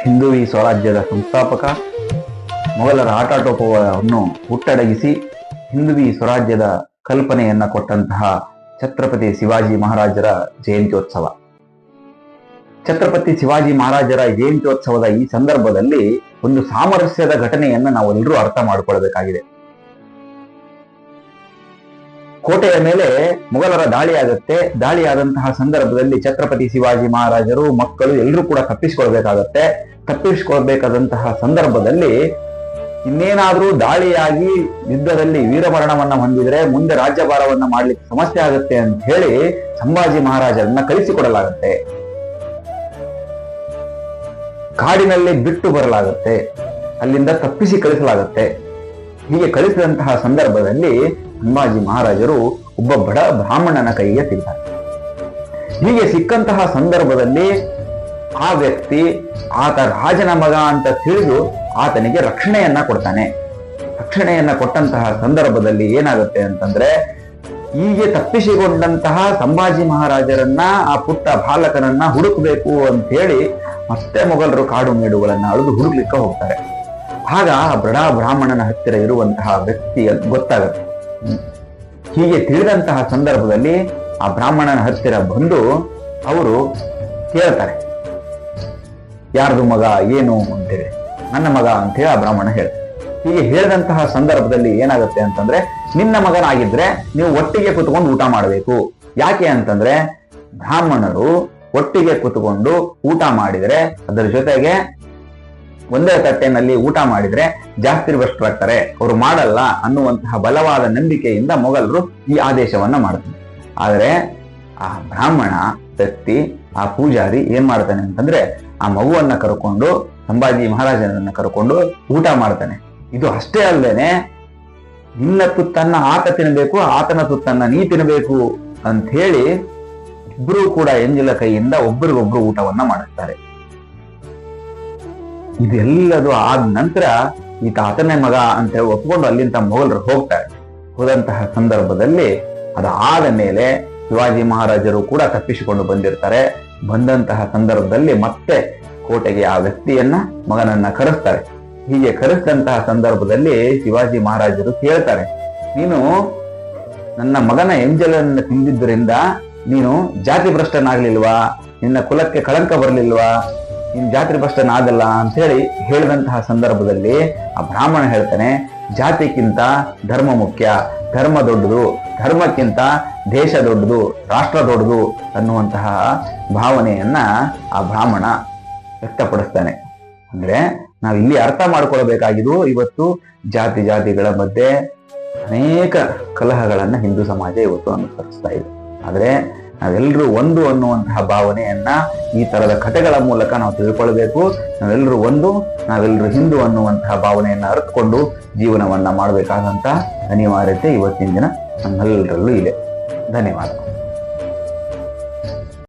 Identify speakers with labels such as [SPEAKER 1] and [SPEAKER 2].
[SPEAKER 1] ಹಿಂದೂವಿ ಸ್ವರಾಜ್ಯದ ಸಂಸ್ಥಾಪಕ, ಮೊಘಲರ ಆಟಾಟೋಪವನ್ನು ಹುಟ್ಟಡಗಿಸಿ ಹಿಂದೂವಿ ಸ್ವರಾಜ್ಯದ ಕಲ್ಪನೆಯನ್ನ ಕೊಟ್ಟಂತಹ ಛತ್ರಪತಿ ಶಿವಾಜಿ ಮಹಾರಾಜರ ಜಯಂತ್ಯೋತ್ಸವ. ಛತ್ರಪತಿ ಶಿವಾಜಿ ಮಹಾರಾಜರ ಜಯಂತ್ಯೋತ್ಸವದ ಈ ಸಂದರ್ಭದಲ್ಲಿ ಒಂದು ಸಾಮರಸ್ಯದ ಘಟನೆಯನ್ನ ನಾವೆಲ್ಲರೂ ಅರ್ಥ ಮಾಡಿಕೊಳ್ಳಬೇಕಾಗಿದೆ. ಕೋಟೆಯ ಮೇಲೆ ಮೊಘಲರ ದಾಳಿಯಾಗತ್ತೆ. ದಾಳಿಯಾದಂತಹ ಸಂದರ್ಭದಲ್ಲಿ ಛತ್ರಪತಿ ಶಿವಾಜಿ ಮಹಾರಾಜರು, ಮಕ್ಕಳು ಎಲ್ಲರೂ ಕೂಡ ತಪ್ಪಿಸಿಕೊಳ್ಬೇಕಾಗತ್ತೆ. ತಪ್ಪಿಸಿಕೊಳ್ಬೇಕಾದಂತಹ ಸಂದರ್ಭದಲ್ಲಿ ಇನ್ನೇನಾದ್ರೂ ದಾಳಿಯಾಗಿ ಯುದ್ಧದಲ್ಲಿ ವೀರಮರಣವನ್ನ ಹೊಂದಿದ್ರೆ ಮುಂದೆ ರಾಜ್ಯಭಾರವನ್ನ ಮಾಡ್ಲಿಕ್ಕೆ ಸಮಸ್ಯೆ ಆಗುತ್ತೆ ಅಂತ ಹೇಳಿ ಸಂಭಾಜಿ ಮಹಾರಾಜರನ್ನ ಕಳಿಸಿಕೊಡಲಾಗತ್ತೆ. ಕಾಡಿನಲ್ಲಿ ಬಿಟ್ಟು ಬರಲಾಗತ್ತೆ, ಅಲ್ಲಿಂದ ತಪ್ಪಿಸಿ ಕಳಿಸಲಾಗತ್ತೆ. ಹೀಗೆ ಕಳಿಸಿದಂತಹ ಸಂದರ್ಭದಲ್ಲಿ ಸಂಭಾಜಿ ಮಹಾರಾಜರು ಒಬ್ಬ ಬಡ ಬ್ರಾಹ್ಮಣನ ಕೈಗೆ ಸಿಗ್ತಾರೆ. ಹೀಗೆ ಸಿಕ್ಕಂತಹ ಸಂದರ್ಭದಲ್ಲಿ ಆ ವ್ಯಕ್ತಿ ಆತ ರಾಜನ ಮಗ ಅಂತ ತಿಳಿದು ಆತನಿಗೆ ರಕ್ಷಣೆಯನ್ನ ಕೊಡ್ತಾನೆ. ರಕ್ಷಣೆಯನ್ನ ಕೊಟ್ಟಂತಹ ಸಂದರ್ಭದಲ್ಲಿ ಏನಾಗುತ್ತೆ ಅಂತಂದ್ರೆ, ಹೀಗೆ ತಪ್ಪಿಸಿಕೊಂಡಂತಹ ಸಂಭಾಜಿ ಮಹಾರಾಜರನ್ನ, ಆ ಪುಟ್ಟ ಬಾಲಕನನ್ನ ಹುಡುಕಬೇಕು ಅಂತ ಹೇಳಿ ಮತ್ತೆ ಮೊಘಲರು ಕಾಡು ಮೇಡುಗಳನ್ನ ಅಳೆದು ಹುಡುಕ್ಲಿಕ್ಕೆ ಹೋಗ್ತಾರೆ. ಆಗ ಬಡ ಬ್ರಾಹ್ಮಣನ ಹತ್ತಿರ ಇರುವಂತಹ ವ್ಯಕ್ತಿ ಗೊತ್ತಾಗುತ್ತೆ. ಹೀಗೆ ತಿಳಿದಂತಹ ಸಂದರ್ಭದಲ್ಲಿ ಆ ಬ್ರಾಹ್ಮಣನ ಹತ್ತಿರ ಬಂದು ಅವರು ಕೇಳ್ತಾರೆ, ಯಾರ್ದು ಮಗ ಏನು ಅಂತೇಳಿ. ನನ್ನ ಮಗ ಅಂತೇಳಿ ಆ ಬ್ರಾಹ್ಮಣ ಹೇಳ್ತಾರೆ. ಹೀಗೆ ಹೇಳಿದಂತಹ ಸಂದರ್ಭದಲ್ಲಿ ಏನಾಗುತ್ತೆ ಅಂತಂದ್ರೆ, ನಿನ್ನ ಮಗನಾಗಿದ್ರೆ ನೀವು ಒಟ್ಟಿಗೆ ಕುತ್ಕೊಂಡು ಊಟ ಮಾಡಬೇಕು. ಯಾಕೆ ಅಂತಂದ್ರೆ ಬ್ರಾಹ್ಮಣರು ಒಟ್ಟಿಗೆ ಕುತ್ಕೊಂಡು ಊಟ ಮಾಡಿದ್ರೆ, ಅದರ ಜೊತೆಗೆ ಒಂದೇ ತಟ್ಟೆನಲ್ಲಿ ಊಟ ಮಾಡಿದ್ರೆ ಜಾಸ್ತಿ ಭ್ರಷ್ಟರಾಗ್ತಾರೆ, ಅವರು ಮಾಡಲ್ಲ ಅನ್ನುವಂತಹ ಬಲವಾದ ನಂಬಿಕೆಯಿಂದ ಮೊಘಲರು ಈ ಆದೇಶವನ್ನ ಮಾಡ್ತಾರೆ. ಆದರೆ ಆ ಬ್ರಾಹ್ಮಣ ವ್ಯಕ್ತಿ, ಆ ಪೂಜಾರಿ ಏನ್ ಮಾಡ್ತಾನೆ ಅಂತಂದ್ರೆ, ಆ ಮಗುವನ್ನ ಕರ್ಕೊಂಡು, ಸಂಭಾಜಿ ಮಹಾರಾಜನನ್ನ ಕರ್ಕೊಂಡು ಊಟ ಮಾಡ್ತಾನೆ. ಇದು ಅಷ್ಟೇ ಅಲ್ಲದೇನೆ, ನಿನ್ನ ತುತ್ತನ್ನ ಆತ ತಿನ್ನಬೇಕು, ಆತನ ತುತ್ತನ್ನ ನೀ ತಿನ್ನಬೇಕು ಅಂತ ಹೇಳಿ ಇಬ್ರು ಕೂಡ ಎಂಜಿಲ ಕೈಯಿಂದ ಒಬ್ಬರಿಗೊಬ್ರು ಊಟವನ್ನ ಮಾಡಿಸ್ತಾರೆ. ಇದೆಲ್ಲದು ಆದ ನಂತರ ಈತ ಆತನೇ ಮಗ ಅಂತ ಹೇಳಿ ಒಪ್ಕೊಂಡು ಅಲ್ಲಿಂದ ಮೊಘಲರು ಹೋಗ್ತಾರೆ. ಹೋದಂತಹ ಸಂದರ್ಭದಲ್ಲಿ ಅದಾದ ಮೇಲೆ ಶಿವಾಜಿ ಮಹಾರಾಜರು ಕೂಡ ತಪ್ಪಿಸಿಕೊಂಡು ಬಂದಿರ್ತಾರೆ. ಬಂದಂತಹ ಸಂದರ್ಭದಲ್ಲಿ ಮತ್ತೆ ಕೋಟೆಗೆ ಆ ವ್ಯಕ್ತಿಯನ್ನ, ಮಗನನ್ನ ಕರೆಸ್ತಾರೆ. ಹೀಗೆ ಕರೆಸಿದಂತಹ ಸಂದರ್ಭದಲ್ಲಿ ಶಿವಾಜಿ ಮಹಾರಾಜರು ಕೇಳ್ತಾರೆ, ನೀನು ನನ್ನ ಮಗನ ಎಂಜಲನ್ನು ತಿಂದಿದ್ದರಿಂದ ನೀನು ಜಾತಿ ಭ್ರಷ್ಟನಾಗ್ಲಿಲ್ವಾ? ನಿನ್ನ ಕುಲಕ್ಕೆ ಕಳಂಕ ಬರ್ಲಿಲ್ವಾ? ನೀನು ಜಾತಿ ಭ್ರಷ್ಟನಾಗಲ್ಲ ಅಂತ ಹೇಳಿ ಹೇಳಿದಂತಹ ಸಂದರ್ಭದಲ್ಲಿ ಆ ಬ್ರಾಹ್ಮಣ ಹೇಳ್ತಾನೆ, ಜಾತಿಗಿಂತ ಧರ್ಮ ಮುಖ್ಯ, ಧರ್ಮ ದೊಡ್ಡದು, ಧರ್ಮಕ್ಕಿಂತ ದೇಶ ದೊಡ್ಡದು, ರಾಷ್ಟ್ರ ದೊಡ್ಡದು ಅನ್ನುವಂತಹ ಭಾವನೆಯನ್ನ ಆ ಬ್ರಾಹ್ಮಣ ವ್ಯಕ್ತಪಡಿಸ್ತಾನೆ. ಅಂದ್ರೆ ನಾವು ಇಲ್ಲಿ ಅರ್ಥ ಮಾಡ್ಕೊಳ್ಬೇಕಾಗಿದ್ದು, ಇವತ್ತು ಜಾತಿಗಳ ಮಧ್ಯೆ ಅನೇಕ ಕಲಹಗಳನ್ನ ಹಿಂದೂ ಸಮಾಜ ಇವತ್ತು ಅನುಸರಿಸ್ತಾ ಇದೆ. ಆದ್ರೆ ನಾವೆಲ್ಲರೂ ಒಂದು ಅನ್ನುವಂತಹ ಭಾವನೆಯನ್ನ ಈ ತರದ ಕಥೆಗಳ ಮೂಲಕ ನಾವು ತಿಳ್ಕೊಳ್ಬೇಕು. ನಾವೆಲ್ಲರೂ ಒಂದು, ನಾವೆಲ್ಲರೂ ಹಿಂದೂ ಅನ್ನುವಂತಹ ಭಾವನೆಯನ್ನ ಅರ್ಥಕೊಂಡು ಜೀವನವನ್ನ ಮಾಡಬೇಕಾದಂತಹ ಅನಿವಾರ್ಯತೆ ಇವತ್ತಿನ ದಿನ ನಮ್ಮೆಲ್ಲರಲ್ಲೂ ಇದೆ. ಧನ್ಯವಾದ.